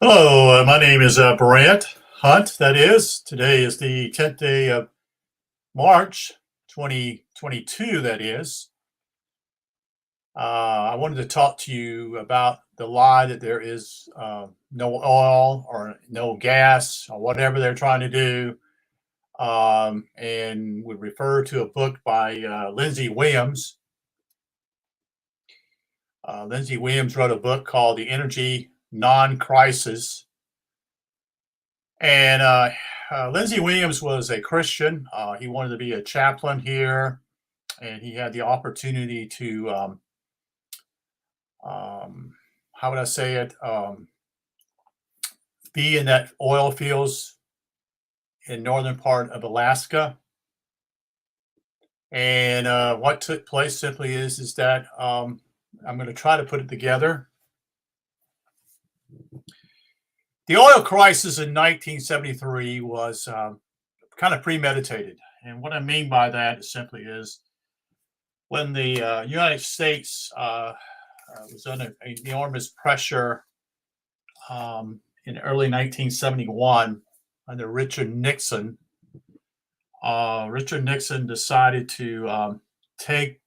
Hello, my name is Brant Hunt. That is, today is the 10th day of March, 2022. That is, I wanted to talk to you about the lie that there is no oil or no gas or whatever they're trying to do, and would refer to a book by Lindsay Williams. Lindsay Williams wrote a book called The Energy Non-Crisis. And Lindsay Williams was a Christian. He wanted to be a chaplain here, and he had the opportunity to, how would I say it, be in that oil fields in northern part of Alaska. And what took place simply is that I'm going to try to put it together. The oil crisis in 1973 was kind of premeditated. And what I mean by that simply is when the United States was under enormous pressure in early 1971 under Richard Nixon. Richard Nixon decided to take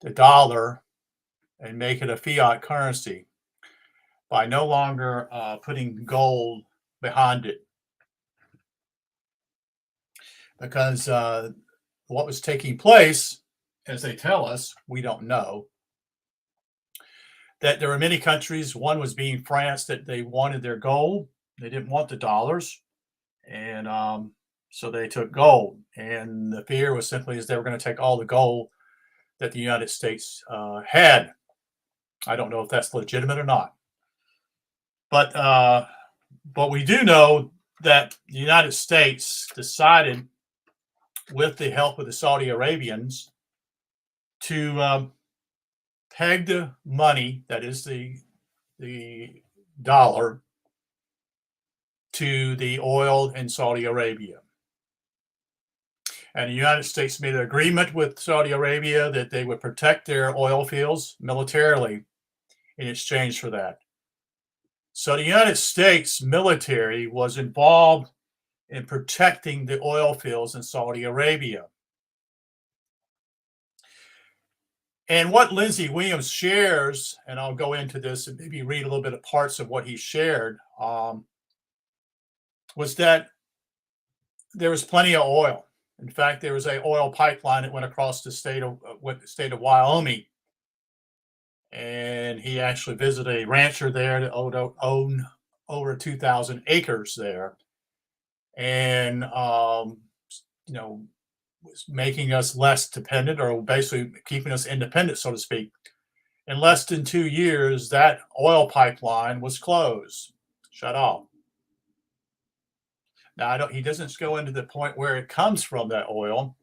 the dollar and make it a fiat currency by no longer putting gold behind it. Because what was taking place, as they tell us, we don't know, that there were many countries, one was being France, that they wanted their gold. They didn't want the dollars. And so they took gold. And the fear was simply is they were going to take all the gold that the United States had. I don't know if that's legitimate or not. But we do know that the United States decided, with the help of the Saudi Arabians, to peg the money, that is the dollar, to the oil in Saudi Arabia. And the United States made an agreement with Saudi Arabia that they would protect their oil fields militarily in exchange for that. So the United States military was involved in protecting the oil fields in Saudi Arabia. And what Lindsay Williams shares, and I'll go into this and maybe read a little bit of parts of what he shared, was that there was plenty of oil. In fact, there was an oil pipeline that went across the state of Wyoming. And he actually visited a rancher there that owned over 2,000 acres there, and was making us less dependent, or basically keeping us independent, so to speak. In less than 2 years, that oil pipeline was closed, shut off. Now, he doesn't go into the point where it comes from, that oil.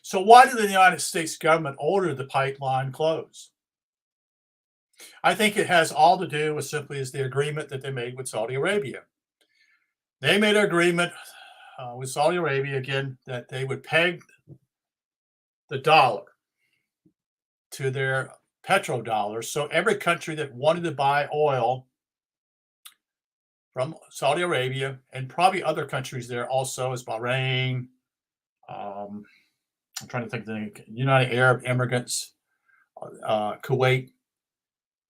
So why did the United States government order the pipeline closed? I think it has all to do with simply is the agreement that they made with Saudi Arabia. They made an agreement with Saudi Arabia, again, that they would peg the dollar to their petrodollars. So every country that wanted to buy oil from Saudi Arabia, and probably other countries there also, as Bahrain, I'm trying to think of the United Arab Emirates, Kuwait,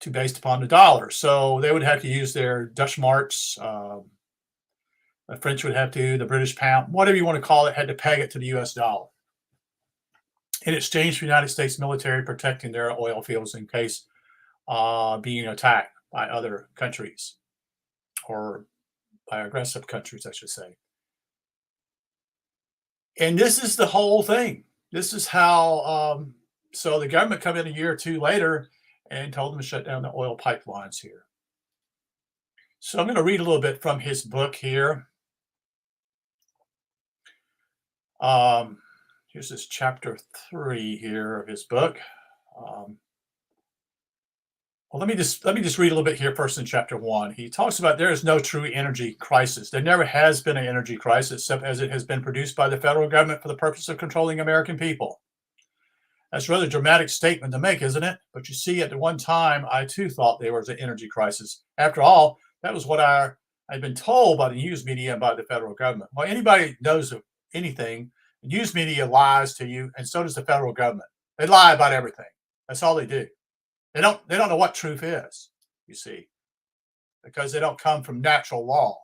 to based upon the dollar. So they would have to use their Dutch marks. The French would have to, the British pound, whatever you want to call it, had to peg it to the US dollar in exchange for the United States military protecting their oil fields in case being attacked by other countries, or by aggressive countries, I should say. And this is the whole thing. This is how, so the government come in a year or two later and told them to shut down the oil pipelines here. So I'm going to read a little bit from his book here. Here's this chapter 3 here of his book. Well, let me just read a little bit here first in chapter 1. He talks about there is no true energy crisis. There never has been an energy crisis, except as it has been produced by the federal government for the purpose of controlling American people. That's a rather dramatic statement to make, isn't it? But you see, at the one time, I too thought there was an energy crisis. After all, that was what I'd been told by the news media and by the federal government. Well, anybody knows of anything, the news media lies to you, and so does the federal government. They lie about everything. That's all they do. They don't know what truth is, you see, because they don't come from natural law.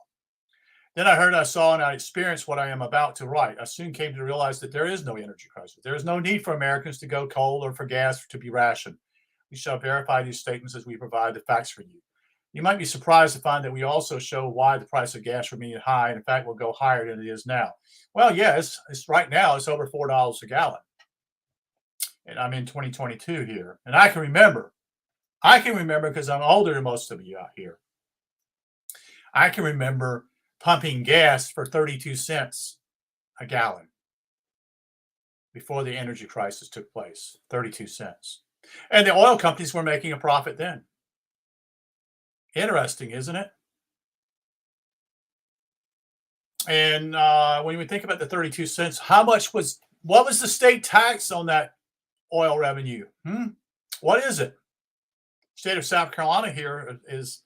Then I heard, I saw, and I experienced what I am about to write. I soon came to realize that there is no energy crisis. There is no need for Americans to go coal or for gas to be rationed. We shall verify these statements as we provide the facts for you. You might be surprised to find that we also show why the price of gas remains high, and in fact will go higher than it is now. Well, yes, it's right now it's over $4 a gallon, and I'm in 2022 here, and I can remember because I'm older than most of you out here. I can remember pumping gas for 32 cents a gallon before the energy crisis took place. 32 cents, and the oil companies were making a profit then. Interesting, isn't it? And when we think about the 32 cents, what was the state tax on that oil revenue? What is it? State of South Carolina here is,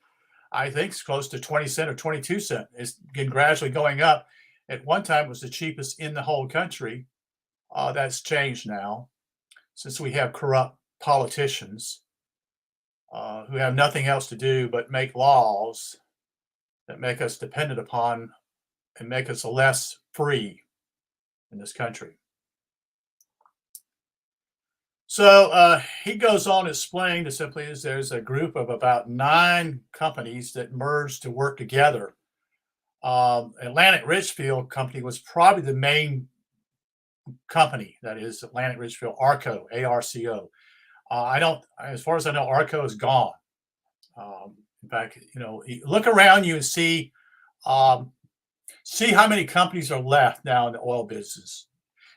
I think, it's close to 20 cents or 22 cents. It's been gradually going up. At one time, it was the cheapest in the whole country. That's changed now, since we have corrupt politicians who have nothing else to do but make laws that make us dependent upon and make us less free in this country. So he goes on to explain that simply is there's a group of about 9 companies that merged to work together. Atlantic Richfield Company was probably the main company. That is Atlantic Richfield, ARCO, ARCO. As far as I know, ARCO is gone. In fact, look around you and see how many companies are left now in the oil business.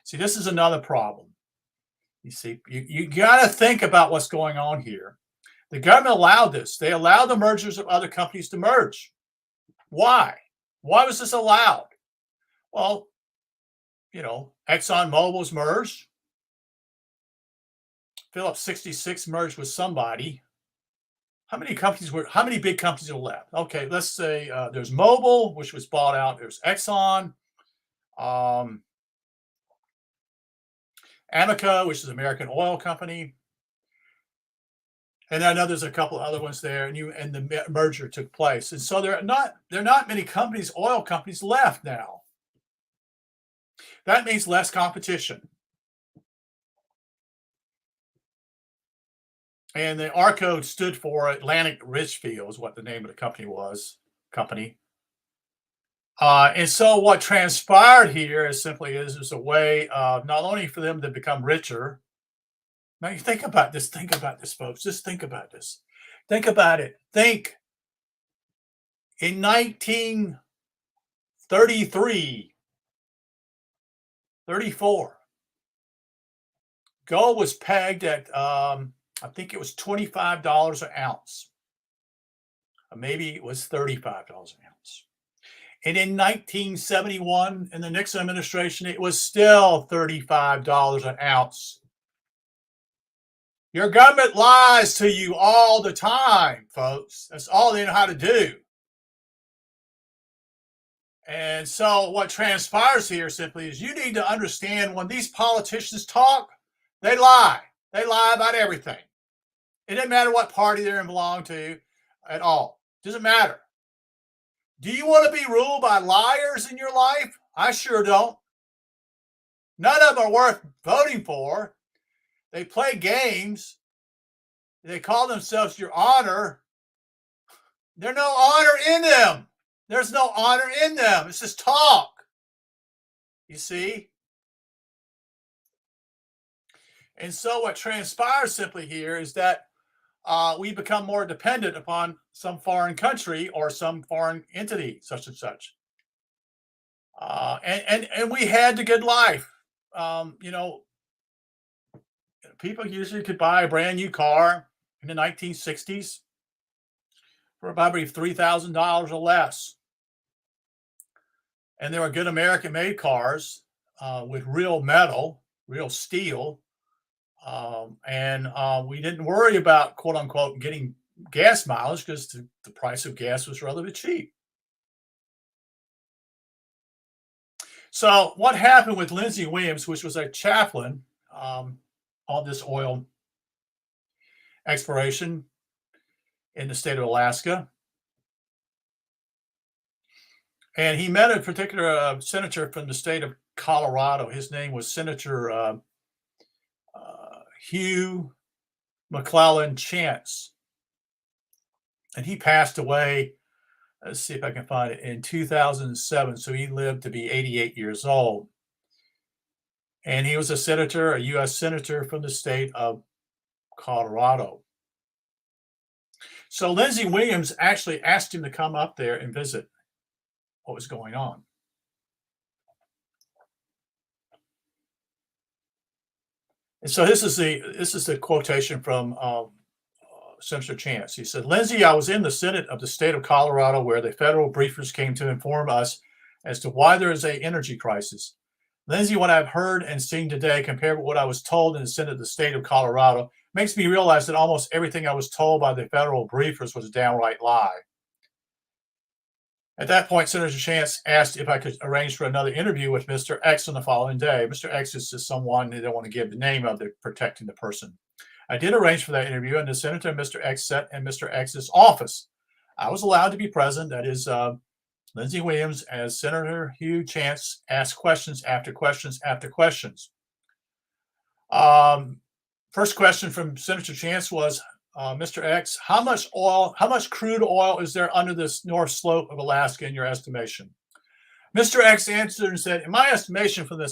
See, this is another problem. You see, you got to think about what's going on here. The government allowed this. They allowed the mergers of other companies to merge. Why? Why was this allowed? Well, ExxonMobil's merged. Phillips 66 merged with somebody. How many big companies are left? Okay, let's say there's Mobil, which was bought out. There's Exxon, Amoco, which is American Oil Company, and I know there's a couple other ones there. And the merger took place, and so there are not many oil companies left now. That means less competition. And the ARCO stood for Atlantic Richfield, is what the name of the company was. And so what transpired here is simply is a way of not only for them to become richer. Now you think about this, folks. Just think about this. Think about it. Think in 1933, 34, gold was pegged at I think it was $25 an ounce. Or maybe it was $35 an ounce. And in 1971, in the Nixon administration, it was still $35 an ounce. Your government lies to you all the time, folks. That's all they know how to do. And so what transpires here simply is you need to understand when these politicians talk, they lie. They lie about everything. It doesn't matter what party they're belong to at all. It doesn't matter. Do you want to be ruled by liars in your life? I sure don't. None of them are worth voting for. They play games. They call themselves your honor. There's no honor in them. There's no honor in them. It's just talk. You see? And so what transpires simply here is that we become more dependent upon some foreign country or some foreign entity, such and such. And we had the good life. People usually could buy a brand new car in the 1960s for probably $3,000 or less. And they were good American-made cars with real metal, real steel. And we didn't worry about, quote unquote, getting gas mileage because the price of gas was relatively cheap. So, what happened with Lindsay Williams, which was a chaplain on this oil exploration in the state of Alaska? And he met a particular senator from the state of Colorado. His name was Senator Hugh McClellan Chance. And he passed away, let's see if I can find it, in 2007. So he lived to be 88 years old. And he was a senator, a U.S. senator from the state of Colorado. So Lindsay Williams actually asked him to come up there and visit what was going on. And so this is the quotation from Senator Chance. He said, "Lindsay, I was in the Senate of the state of Colorado where the federal briefers came to inform us as to why there is an energy crisis. Lindsay, what I've heard and seen today compared with what I was told in the Senate of the state of Colorado makes me realize that almost everything I was told by the federal briefers was a downright lie." At that point, Senator Chance asked if I could arrange for another interview with Mr. X on the following day. Mr. X is just someone they don't want to give the name of, they're protecting the person. I did arrange for that interview, and the senator and Mr. X sat in Mr. X's office. I was allowed to be present. That is, Lindsay Williams, as Senator Hugh Chance asked questions after questions after questions. First question from Senator Chance was, Mr. X, how much crude oil is there under this north slope of Alaska in your estimation? Mr. X answered and said, in my estimation from the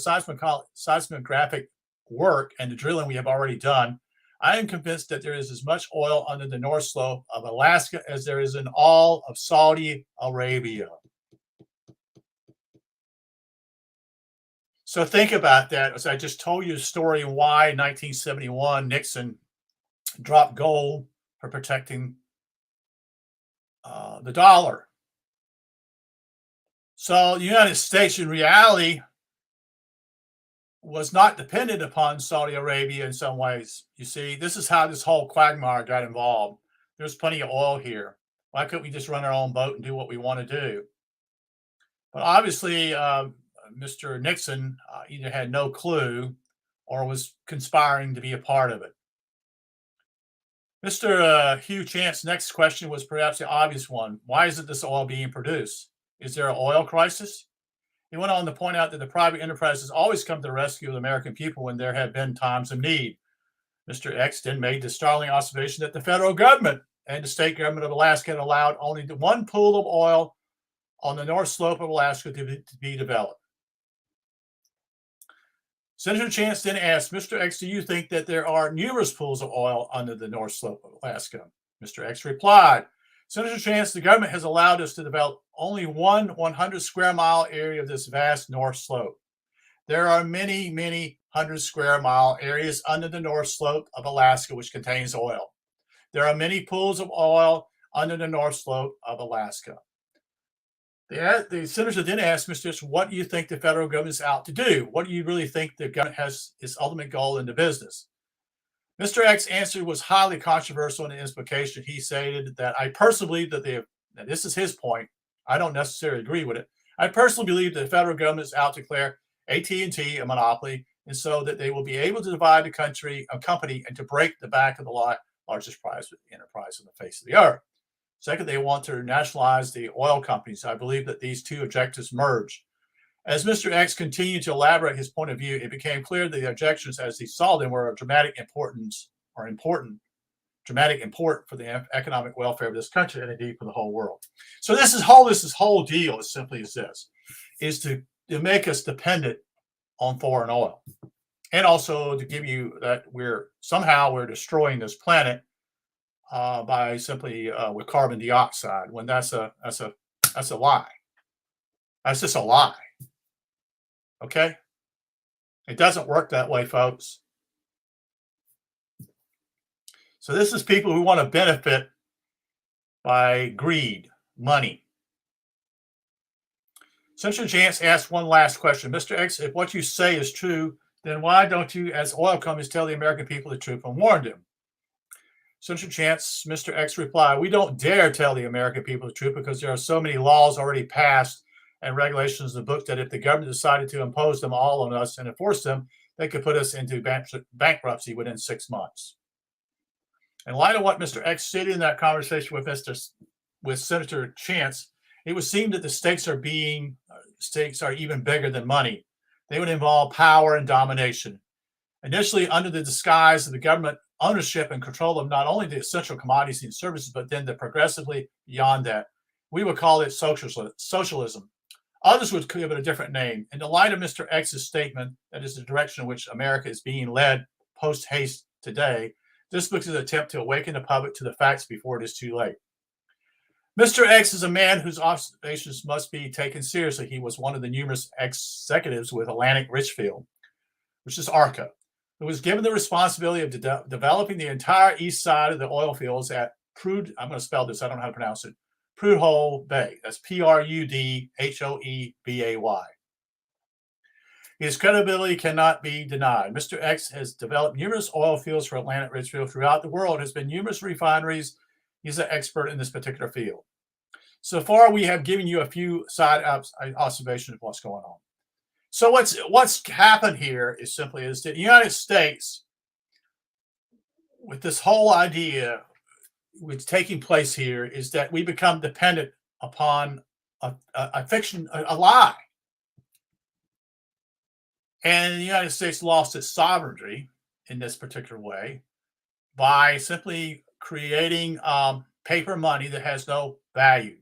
seismographic work and the drilling we have already done, I am convinced that there is as much oil under the north slope of Alaska as there is in all of Saudi Arabia. So think about that. As I just told you the story why in 1971 Nixon dropped gold for protecting the dollar. So the United States, in reality, was not dependent upon Saudi Arabia in some ways. You see, this is how this whole quagmire got involved. There's plenty of oil here. Why couldn't we just run our own boat and do what we want to do? But obviously, Mr. Nixon either had no clue or was conspiring to be a part of it. Mr. Hugh Chance's next question was perhaps the obvious one. Why isn't this oil being produced? Is there an oil crisis? He went on to point out that the private enterprises always come to the rescue of the American people when there have been times of need. Mr. X then made the startling observation that the federal government and the state government of Alaska had allowed only the one pool of oil on the north slope of Alaska to be developed. Senator Chance then asked, Mr. X, do you think that there are numerous pools of oil under the north slope of Alaska? Mr. X replied, Senator Chance, the government has allowed us to develop only one 100 square mile area of this vast north slope. There are many, many 100 square mile areas under the north slope of Alaska which contains oil. There are many pools of oil under the north slope of Alaska. The senator then asked Mr. X, what do you think the federal government is out to do? What do you really think the government has its ultimate goal in the business? Mr. X's answer was highly controversial in the implication. He stated that I personally believe that and this is his point, I don't necessarily agree with it. I personally believe that the federal government is out to declare AT&T a monopoly, and so that they will be able to divide the company and to break the back of the largest private enterprise on the face of the earth. Second, they want to nationalize the oil companies. I believe that these two objectives merge. As Mr. X continued to elaborate his point of view, it became clear that the objections as he saw them were of dramatic import for the economic welfare of this country and indeed for the whole world. So this whole deal is simply as this, is to make us dependent on foreign oil. And also to give you that we're destroying this planet by simply with carbon dioxide, when that's a lie. That's just a lie. Okay? It doesn't work that way, folks. So this is people who want to benefit by greed, money. Senator Chance asked one last question. Mr. X, if what you say is true, then why don't you, as oil companies, tell the American people the truth and warn them? Senator Chance, Mr. X replied, we don't dare tell the American people the truth because there are so many laws already passed and regulations in the book that if the government decided to impose them all on us and enforce them, they could put us into bankruptcy within 6 months. In light of what Mr. X stated in that conversation with Senator Chance, it would seem that the stakes are even bigger than money. They would involve power and domination. Initially, under the disguise of the government ownership and control of not only the essential commodities and services, but then progressively beyond that, we would call it socialism. Others would give it a different name. In the light of Mr. X's statement, that is the direction in which America is being led post-haste today, this book is an attempt to awaken the public to the facts before it is too late. Mr. X is a man whose observations must be taken seriously. He was one of the numerous executives with Atlantic Richfield, which is ARCA, who was given the responsibility of developing the entire east side of the oil fields at Prudhoe. I'm going to spell this. I don't know how to pronounce it. Prudhoe Bay. That's Prudhoebay. His credibility cannot be denied. Mr. X has developed numerous oil fields for Atlantic Richfield throughout the world. Has been numerous refineries. He's an expert in this particular field. So far, we have given you a few side observations of what's going on. So what's happened here is that the United States, with this whole idea what's taking place here, is that we become dependent upon a fiction, a lie. And the United States lost its sovereignty in this particular way by simply creating paper money that has no value.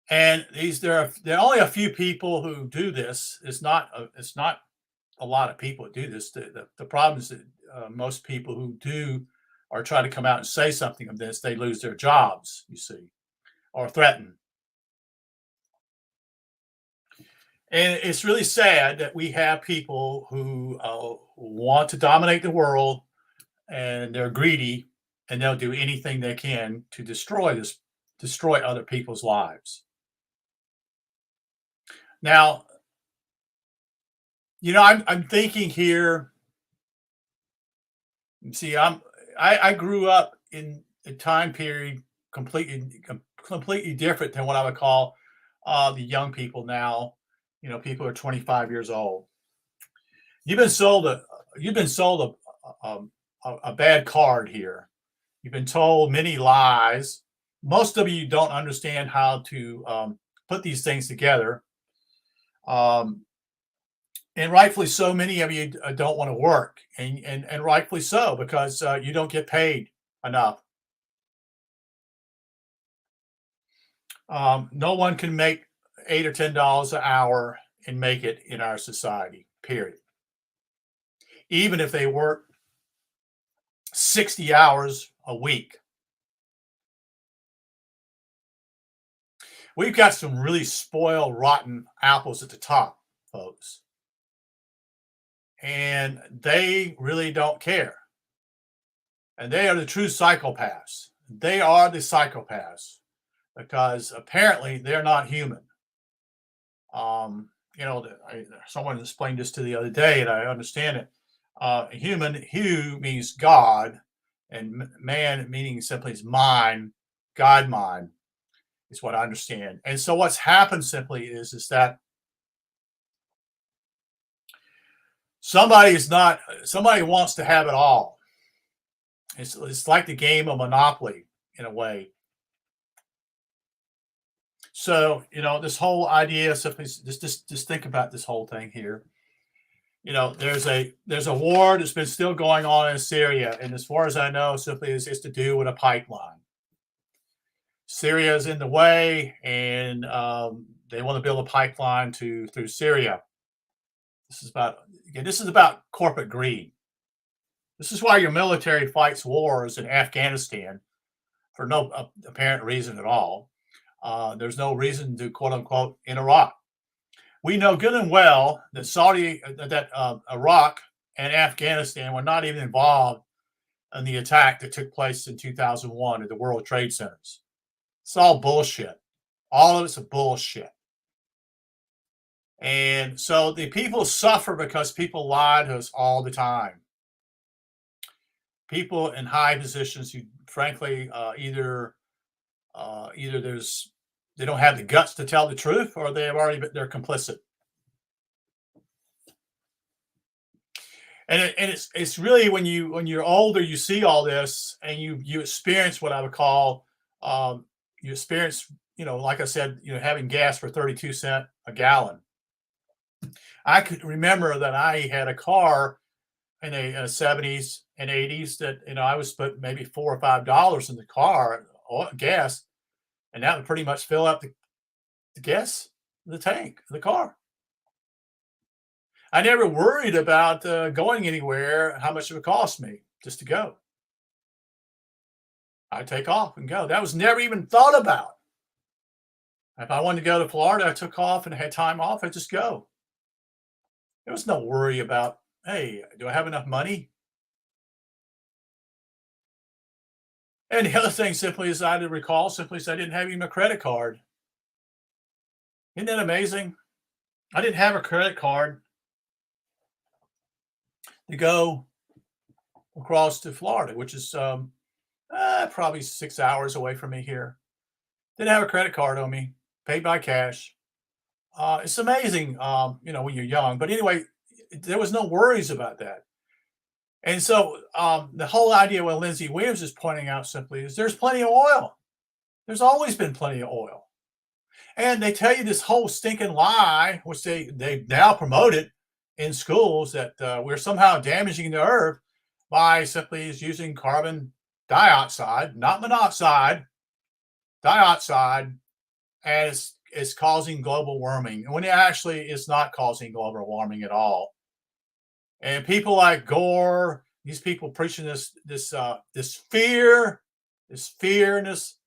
And there are only a few people who do this. It's not a lot of people that do this. The problem is that most people who do or try to come out and say something of this, they lose their jobs, you see, or threaten. And it's really sad that we have people who want to dominate the world, and they're greedy, and they'll do anything they can to destroy other people's lives. Now, I'm thinking here. See, I grew up in a time period completely different than what I would call the young people now. People are 25 years old. You've been sold a bad card here. You've been told many lies. Most of you don't understand how to put these things together. And rightfully so, many of you don't want to work, and rightfully so, because you don't get paid enough. No one can make $8 or $10 an hour and make it in our society, period. Even if they work 60 hours a week. We've got some really spoiled, rotten apples at the top, folks. And they really don't care. And they are the true psychopaths. They are the psychopaths because apparently they're not human. Someone explained this to the other day, and I understand it. Human, hu means God, and man meaning simply is mind, God mind, is what I understand. And so what's happened simply is that somebody wants to have it all. It's like the game of Monopoly in a way. So, this whole idea, simply just think about this whole thing here. There's a war that's been still going on in Syria, and as far as I know, simply is to do with a pipeline. Syria is in the way, and they want to build a pipeline through Syria. This is about corporate greed. This is why your military fights wars in Afghanistan for no apparent reason at all. There's no reason to, quote unquote, in Iraq. We know good and well that Iraq and Afghanistan were not even involved in the attack that took place in 2001 at the World Trade Centers. It's all bullshit. All of it's a bullshit. And so the people suffer because people lie to us all the time. People in high positions who, frankly, either they don't have the guts to tell the truth, or they're complicit. And it's really when you're older, you see all this, and you experience what I would call, you experience, like I said, having gas for 32 cents a gallon. I could remember that I had a car in the 70s and 80s that I was put maybe $4 or $5 in the car, gas, and that would pretty much fill up the gas, the tank, the car. I never worried about going anywhere, how much it would cost me just to go. I'd take off and go. That was never even thought about. If I wanted to go to Florida, I took off and had time off, I'd just go. There was no worry about, hey, do I have enough money? And the other thing simply is I did recall simply is I didn't have even a credit card. Isn't that amazing? I didn't have a credit card to go across to Florida, which is probably 6 hours away from me here. Didn't have a credit card on me, paid by cash. It's amazing, when you're young. But anyway, there was no worries about that. And so the whole idea what Lindsay Williams is pointing out simply is there's plenty of oil. There's always been plenty of oil. And they tell you this whole stinking lie, which they now promote it in schools, that we're somehow damaging the earth by simply using carbon dioxide, not monoxide, dioxide, as is causing global warming, when it actually is not causing global warming at all. And people like Gore, these people preaching this fear, this fearness,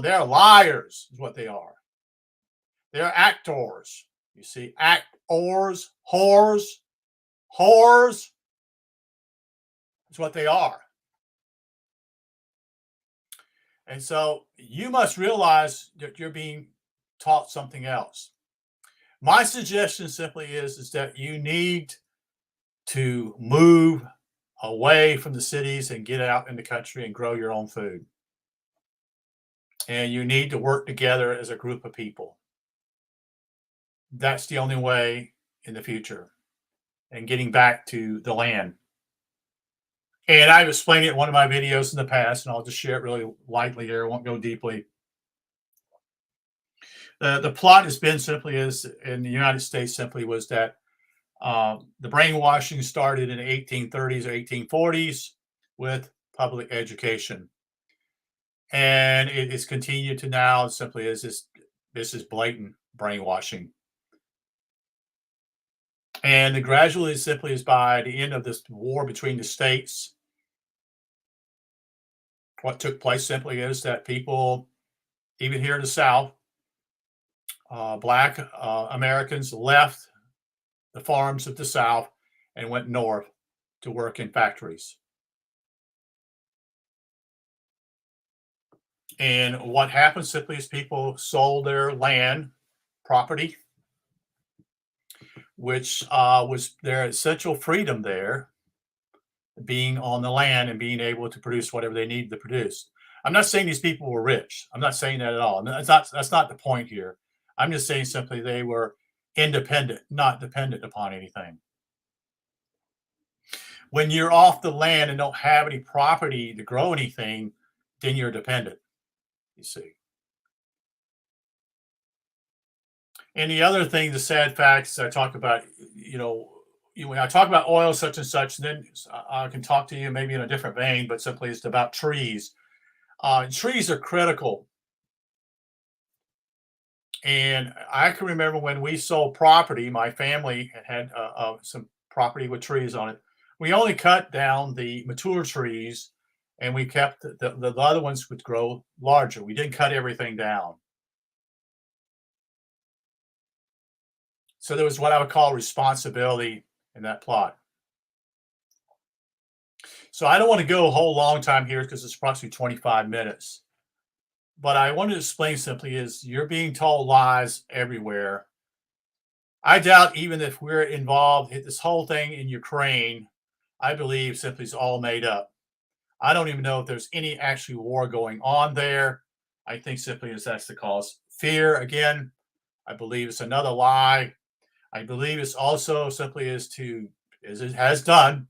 they're liars, is what they are. They're actors. You see, actors, whores is what they are. And so you must realize that you're being taught something else. My suggestion simply is that you need to move away from the cities and get out in the country and grow your own food. And you need to work together as a group of people. That's the only way in the future, and getting back to the land. And I've explained it in one of my videos in the past, and I'll just share it really lightly here. I won't go deeply. The plot has been simply is in the United States simply was that the brainwashing started in the 1830s or 1840s with public education. And it is continued to now simply as this is blatant brainwashing. And gradually simply is by the end of this war between the states, what took place simply is that people, even here in the South, Black Americans left the farms of the South and went north to work in factories. And what happened simply is people sold their land, property, which was their essential freedom there, being on the land and being able to produce whatever they needed to produce. I'm not saying these people were rich. I'm not saying that at all. That's not the point here. I'm just saying simply they were independent, not dependent upon anything. When you're off the land and don't have any property to grow anything, then you're dependent, you see. And the other thing, the sad facts I talk about, when I talk about oil such and such, then I can talk to you maybe in a different vein, but simply it's about trees. Trees are critical. And I can remember when we sold property, my family had some property with trees on it. We only cut down the mature trees, and we kept the other ones would grow larger. We didn't cut everything down. So there was what I would call responsibility in that plot. So I don't want to go a whole long time here because it's approximately 25 minutes. But I want to explain simply is you're being told lies everywhere. I doubt even if we're involved in this whole thing in Ukraine, I believe simply is all made up. I don't even know if there's any actual war going on there. I think simply is that's the cause. Fear, again, I believe it's another lie. I believe it's also simply is to, as it has done,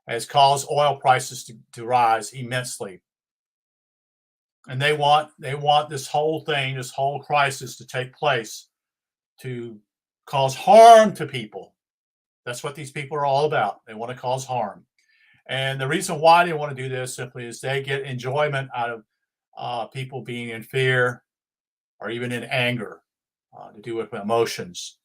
has caused oil prices to rise immensely. And they want this whole thing, this whole crisis to take place to cause harm to people. That's what these people are all about. They want to cause harm. And the reason why they want to do this simply is they get enjoyment out of people being in fear or even in anger, to do with emotions.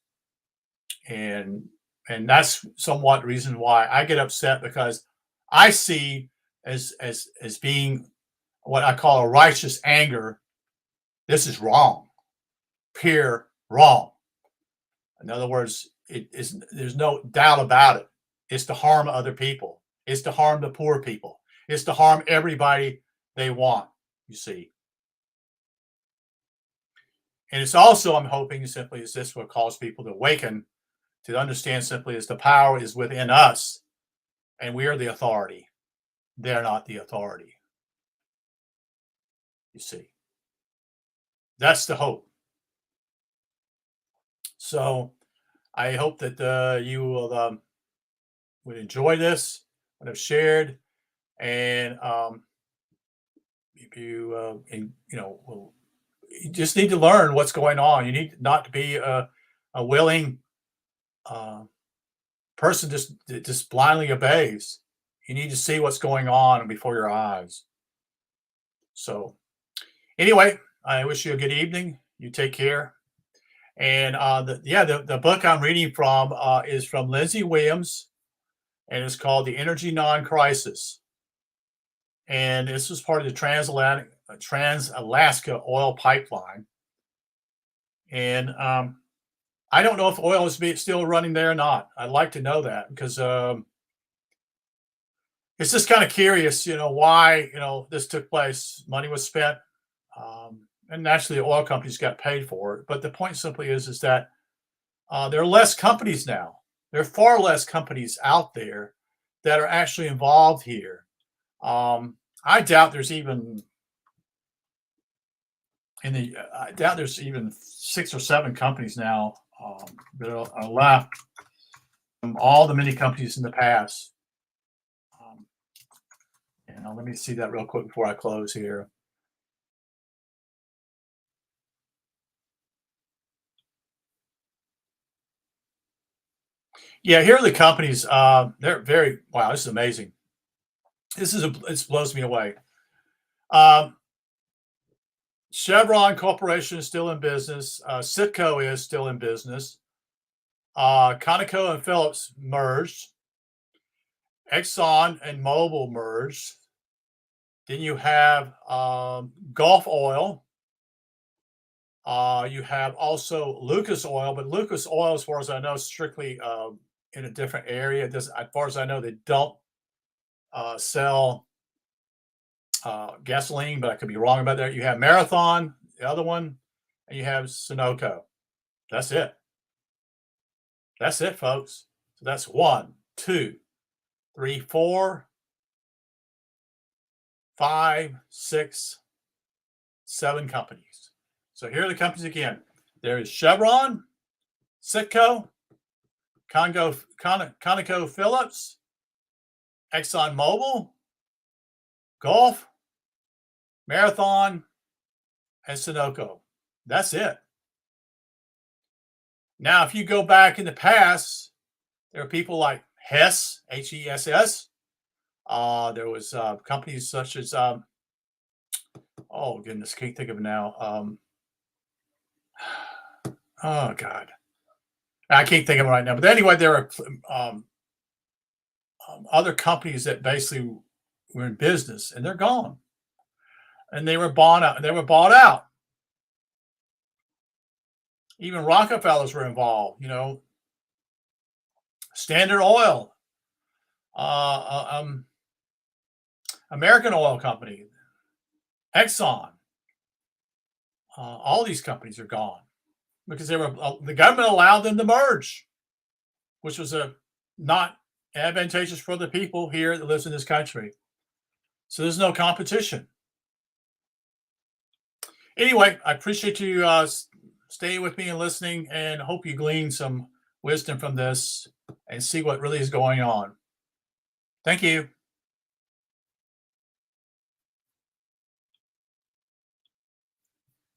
And that's somewhat the reason why I get upset, because I see as being what I call a righteous anger. This is wrong, pure wrong. In other words, there's no doubt about it. It's to harm other people. It's to harm the poor people. It's to harm everybody they want, you see. And it's also, I'm hoping simply is this will cause people to awaken, to understand simply is the power is within us and we are the authority. They're not the authority. You see, that's the hope. So I hope that you will would enjoy this, what I've shared, and if you you just need to learn what's going on. You need not to be a willing person just blindly obeys. You need to see what's going on before your eyes. So anyway, I wish you a good evening. You take care. And the book I'm reading from is from Lindsay Williams, and it's called The Energy Non-Crisis. And this was part of the Trans-Alaska oil pipeline. And I don't know if oil is still running there or not. I'd like to know that, because it's just kind of curious, why, this took place. Money was spent, and naturally the oil companies got paid for it. But the point simply is that there are less companies now. There are far less companies out there that are actually involved here. I doubt there's even I doubt there's even 6 or 7 companies now that are left from all the many companies in the past. Let me see that real quick before I close here. Yeah, here are the companies. They're very wow. This is amazing. This blows me away. Um, Chevron Corporation is still in business. Citgo is still in business. Conoco and Phillips merged. Exxon and Mobil merged. Then you have Gulf Oil. You have also Lucas Oil, but Lucas Oil, as far as I know, is strictly in a different area. As far as I know, they don't sell gasoline, but I could be wrong about that. You have Marathon, the other one, and you have Sunoco. That's it. That's it, folks. So that's 1, 2, 3, 4, 5, 6, 7 companies. So here are the companies again. There is Chevron, Citgo, Conoco Phillips, Exxon Mobil, Gulf, Marathon, and Sunoco. That's it. Now, if you go back in the past, there are people like Hess, Hess. There was companies such as, oh goodness, can't think of it now. Oh God, I can't think of it right now. But anyway, there are other companies that basically were in business, and they're gone, and they were bought out. They were bought out. Even Rockefellers were involved. Standard Oil, American Oil Company, Exxon. All these companies are gone. because the government allowed them to merge, which was not advantageous for the people here that lives in this country. So there's no competition. Anyway, I appreciate you staying with me and listening, and hope you glean some wisdom from this and see what really is going on. Thank you.